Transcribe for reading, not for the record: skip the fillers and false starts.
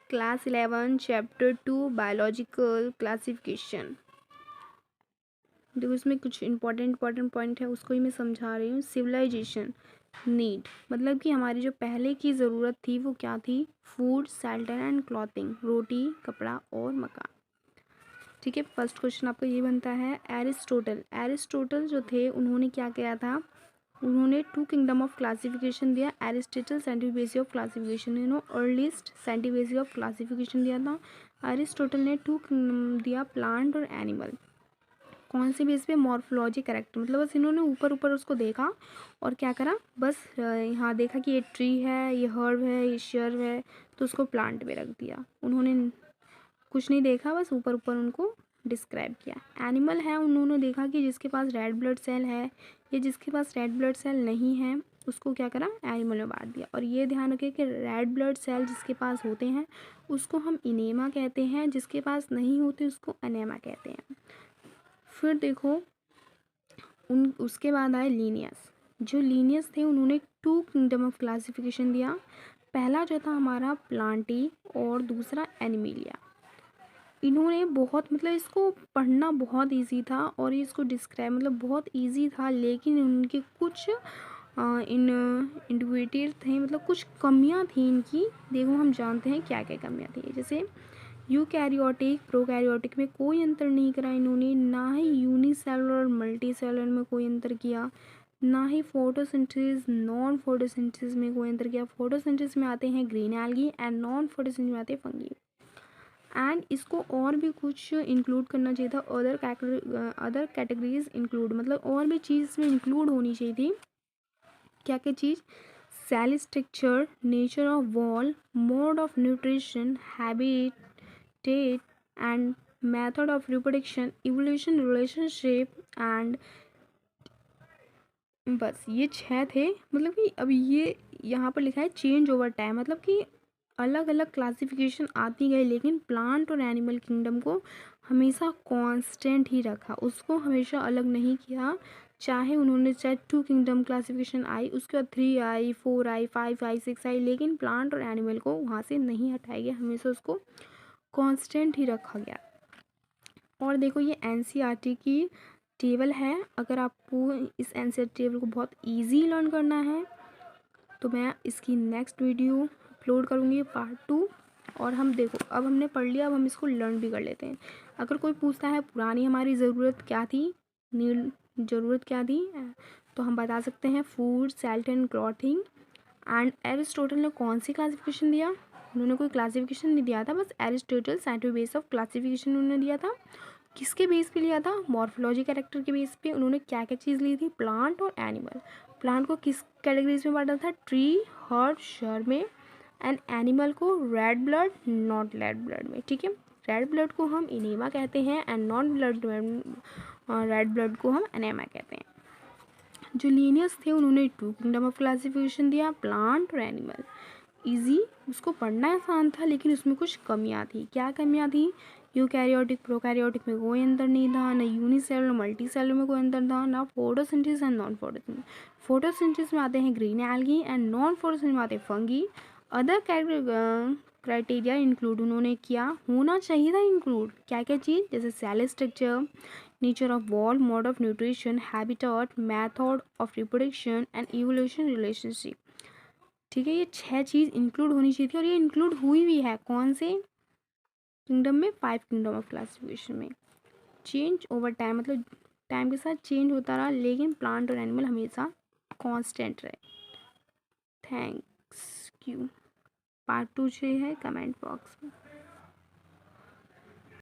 Class 11 chapter 2 biological classification. देखो इसमें कुछ इंपॉर्टेंट पॉइंट है, उसको ही मैं समझा रही हूँ। सिविलाइजेशन नीड मतलब कि हमारी जो पहले की ज़रूरत थी वो क्या थी? फूड, शेल्टर एंड क्लॉथिंग, रोटी, कपड़ा और मकान। ठीक है, फर्स्ट क्वेश्चन आपका ये बनता है। एरिस्टोटल जो थे उन्होंने क्या किया था? उन्होंने 2 किंगडम ऑफ क्लासिफिकेशन दिया। Aristotle scientific basis of classification, earliest scientific basis of classification दिया था। एरिस्टोटल ने 2 किंगडम दिया, प्लांट और एनिमल। कौन से बेस पे? मॉर्फोलॉजी करेक्टर, मतलब बस इन्होंने ऊपर ऊपर उसको देखा और क्या करा, बस यहाँ देखा कि ये ट्री है, ये हर्ब है, ये शर्ब है, तो उसको प्लांट में रख दिया। उन्होंने कुछ नहीं देखा, बस ऊपर ऊपर उनको डिस्क्राइब किया। एनिमल है, उन्होंने देखा कि जिसके पास रेड ब्लड सेल है या जिसके पास रेड ब्लड सेल नहीं है उसको क्या करा, एनिमल में बांट दिया। और ये ध्यान रखें कि रेड ब्लड सेल जिसके पास होते हैं उसको हम इनेमा कहते हैं, जिसके पास नहीं होते उसको अनेमा कहते हैं। फिर देखो उसके बाद आए लीनियस। जो लीनियस थे उन्होंने 2 किंगडम ऑफ क्लासिफिकेशन दिया। पहला जो था हमारा प्लांटी और दूसरा एनिमिलिया। इन्होंने बहुत मतलब इसको पढ़ना बहुत इजी था और इसको डिस्क्राइब मतलब बहुत इजी था, लेकिन उनके कुछ इन इंडिविजुअल थे, मतलब कुछ कमियां थी इनकी। देखो हम जानते हैं क्या क्या कमियां थी। जैसे यूकैरियोटिक प्रोकैरियोटिक में कोई अंतर नहीं करा इन्होंने, ना ही यूनिसेलुलर और मल्टी सेलुलर में कोई अंतर किया, ना ही फोटोसिंथेसिस नॉन फोटोसिंथेसिस में कोई अंतर किया। फोटोसिंथेसिस में आते हैं green algae and non photosynthesis में आते हैं फंगी। एंड इसको और भी कुछ इंक्लूड करना चाहिए था, अदर कैटेगरीज इंक्लूड, मतलब और भी चीज़ इसमें इंक्लूड होनी चाहिए थी। क्या क्या चीज़? Cell structure, nature of wall, mode of nutrition, habitat and method of reproduction, evolution, relationship and बस ये 6 थे। मतलब कि अब ये यहाँ पर लिखा है चेंज ओवर टाइम, मतलब कि अलग अलग क्लासिफिकेशन आती गई, लेकिन प्लांट और एनिमल किंगडम को हमेशा कांस्टेंट ही रखा, उसको हमेशा अलग नहीं किया। चाहे 2 किंगडम क्लासिफिकेशन आई, उसके बाद 3 आई, 4 आई, 5 आई, 6 आई, लेकिन प्लांट और एनिमल को वहाँ से नहीं हटाया गया, हमेशा उसको कांस्टेंट ही रखा गया। और देखो ये एनसीईआरटी की टेबल है। अगर आपको इस एनसीईआरटी टेबल को बहुत ईजी लर्न करना है तो मैं इसकी नेक्स्ट वीडियो अपलोड करूँगी, पार्ट 2। और हम देखो अब हमने पढ़ लिया, अब हम इसको लर्न भी कर लेते हैं। अगर कोई पूछता है पुरानी हमारी ज़रूरत क्या थी, नीड ज़रूरत क्या थी, तो हम बता सकते हैं food, shelter and clothing. And Aristotle ने कौन सी क्लासिफिकेशन दिया? उन्होंने कोई क्लासिफिकेशन नहीं दिया था, बस Aristotle scientific base of classification उन्होंने दिया था। किसके बेस पे लिया था? मॉर्फोलॉजी कैरेक्टर के बेस पे। उन्होंने क्या क्या चीज़ ली थी? प्लांट और एनिमल। प्लांट को किस कैटेगरीज में बांटा था? ट्री, हर्ब, शर में। एंड एनिमल को red blood, not red blood में। ठीक है, रेड ब्लड को हम इनेमा कहते हैं and non blood red blood को हम अनेमा कहते हैं। जो लीनियस थे उन्होंने 2 किंगडम ऑफ क्लासिफिकेशन दिया, प्लांट और एनिमल। इजी, उसको पढ़ना आसान था, लेकिन उसमें कुछ कमियां थी। क्या कमियां थी? यूकैरियोटिक प्रोकैरियोटिक में कोई अंतर नहीं था, ना यूनिसेलुलर मल्टी सेलुलर में कोई अंतर था, ना photosynthesis and non photosynthesis. Photosynthesis में आते हैं green algae and non photosynthesis में आते हैं फंगी। अदर क्राइटेरिया इंक्लूड उन्होंने किया, होना चाहिए था इंक्लूड। क्या क्या चीज़? जैसे cell structure, nature of wall, mode of nutrition, habitat, method of reproduction and evolution, relationship. ठीक है, ये 6 चीज़ इंक्लूड होनी चाहिए थी और ये इंक्लूड हुई भी है। कौन से किंगडम में? 5 किंगडम ऑफ क्लासिफिकेशन में। चेंज ओवर टाइम मतलब टाइम के साथ चेंज होता रहा, लेकिन प्लांट और एनिमल हमेशा कांस्टेंट रहे। Thanks you. पार्ट 2 है कमेंट बॉक्स में।